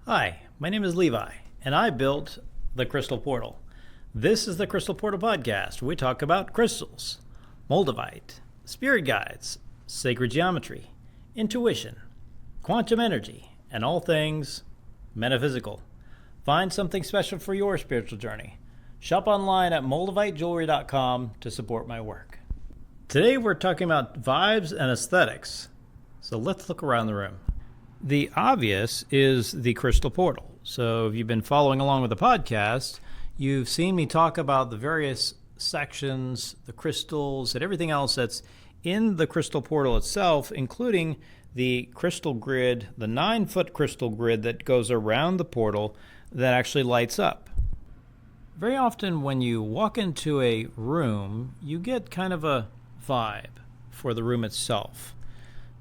Hi, my name is Levi, and I built the Crystal Portal. This is the Crystal Portal podcast. We talk about crystals, Moldavite, spirit guides, sacred geometry, intuition, quantum energy, and all things metaphysical. Find something special for your spiritual journey. Shop online at moldavitejewelry.com to support my work. Today we're talking about vibes and aesthetics. So let's look around the room. The obvious is the Crystal Portal. So if you've been following along with the podcast, you've seen me talk about the various sections, the crystals, and everything else that's in the Crystal Portal itself, including the crystal grid, the 9-foot crystal grid that goes around the portal that actually lights up. Very often when you walk into a room, you get kind of a vibe for the room itself.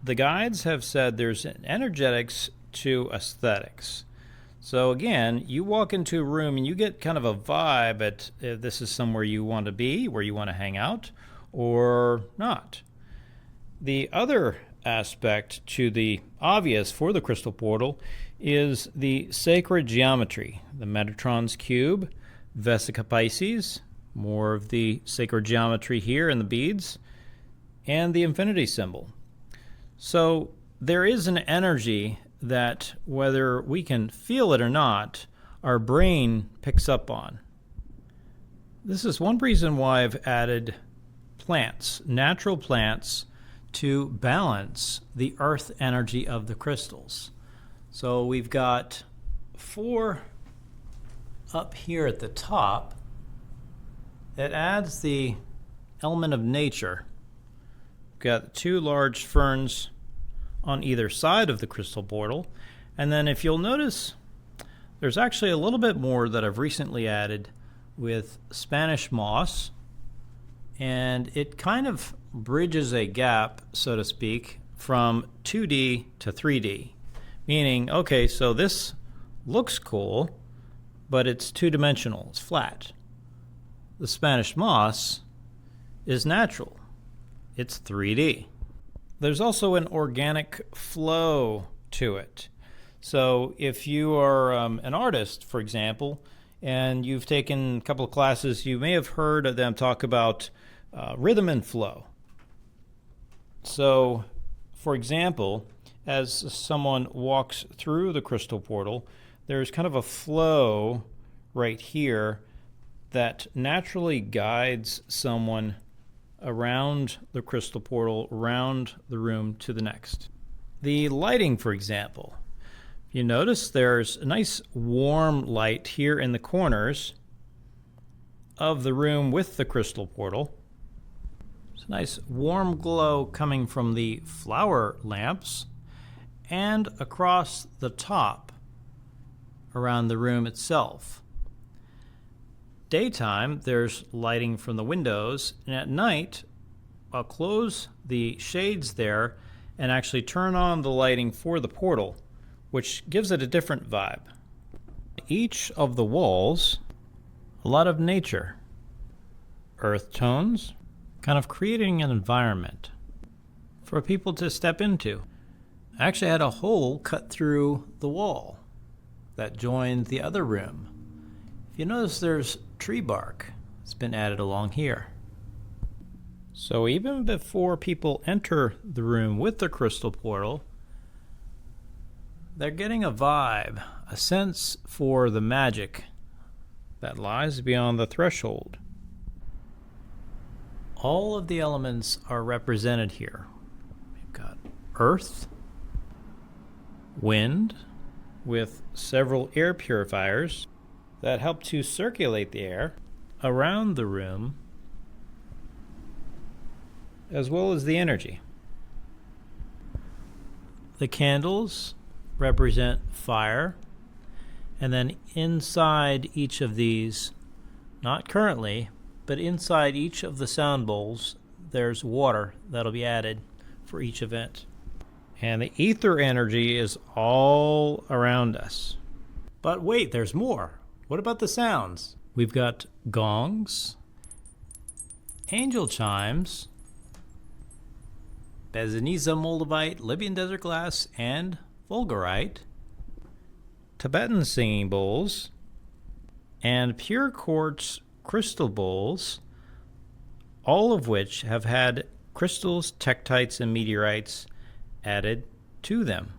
The guides have said there's an energetics to aesthetics. So again, you walk into a room and you get kind of a vibe at if this is somewhere you want to be, where you want to hang out, or not. The other aspect to the obvious for the Crystal Portal is the sacred geometry, the Metatron's cube, Vesica Pisces, more of the sacred geometry here in the beads, and the infinity symbol. So there is an energy that, whether we can feel it or not, our brain picks up on. This is one reason why I've added plants, natural plants, to balance the earth energy of the crystals. So we've got 4 up here at the top that adds the element of nature. We've got 2 large ferns on either side of the Crystal Portal. And then if you'll notice, there's actually a little bit more that I've recently added with Spanish moss. And it kind of bridges a gap, so to speak, from 2D to 3D. Meaning, okay, so this looks cool, but it's 2-dimensional, it's flat. The Spanish moss is natural. It's 3D. There's also an organic flow to it. So if you are an artist, for example, and you've taken a couple of classes, you may have heard of them talk about rhythm and flow. So, for example, as someone walks through the Crystal Portal, there's kind of a flow right here that naturally guides someone around the Crystal Portal, around the room to the next. The lighting, for example. You notice there's a nice warm light here in the corners of the room with the Crystal Portal. It's a nice warm glow coming from the flower lamps and across the top around the room itself. Daytime, there's lighting from the windows, and at night, I'll close the shades there and actually turn on the lighting for the portal, which gives it a different vibe. Each of the walls, a lot of nature, earth tones, kind of creating an environment for people to step into. I actually had a hole cut through the wall that joined the other room. If you notice, there's tree bark that's been added along here. So even before people enter the room with the Crystal Portal, they're getting a vibe, a sense for the magic that lies beyond the threshold. All of the elements are represented here. We've got earth, wind, with several air purifiers that help to circulate the air around the room, as well as the energy. The candles represent fire, and then inside each of these, not currently, but inside each of the sound bowls, there's water that'll be added for each event. And the ether energy is all around us. But wait, there's more. What about the sounds? We've got gongs, angel chimes, Besednice Moldavite, Libyan desert glass, and fulgurite, Tibetan singing bowls, and pure quartz crystal bowls, all of which have had crystals, tektites, and meteorites added to them.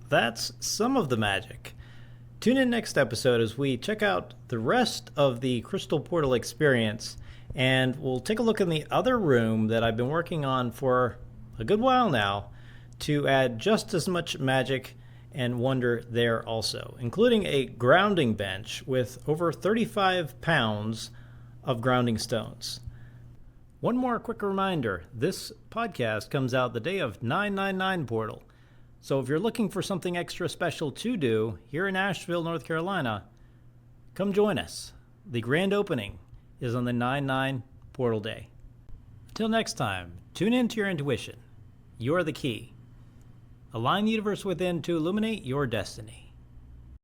That's some of the magic. Tune in next episode as we check out the rest of the Crystal Portal experience, and we'll take a look in the other room that I've been working on for a good while now to add just as much magic and wonder there also, including a grounding bench with over 35 pounds of grounding stones. One more quick reminder, this podcast comes out the day of 999 Portal. So if you're looking for something extra special to do here in Asheville, North Carolina, come join us. The grand opening is on the 9/9 Portal Day. Until next time, tune in to your intuition. You're the key. Align the universe within to illuminate your destiny.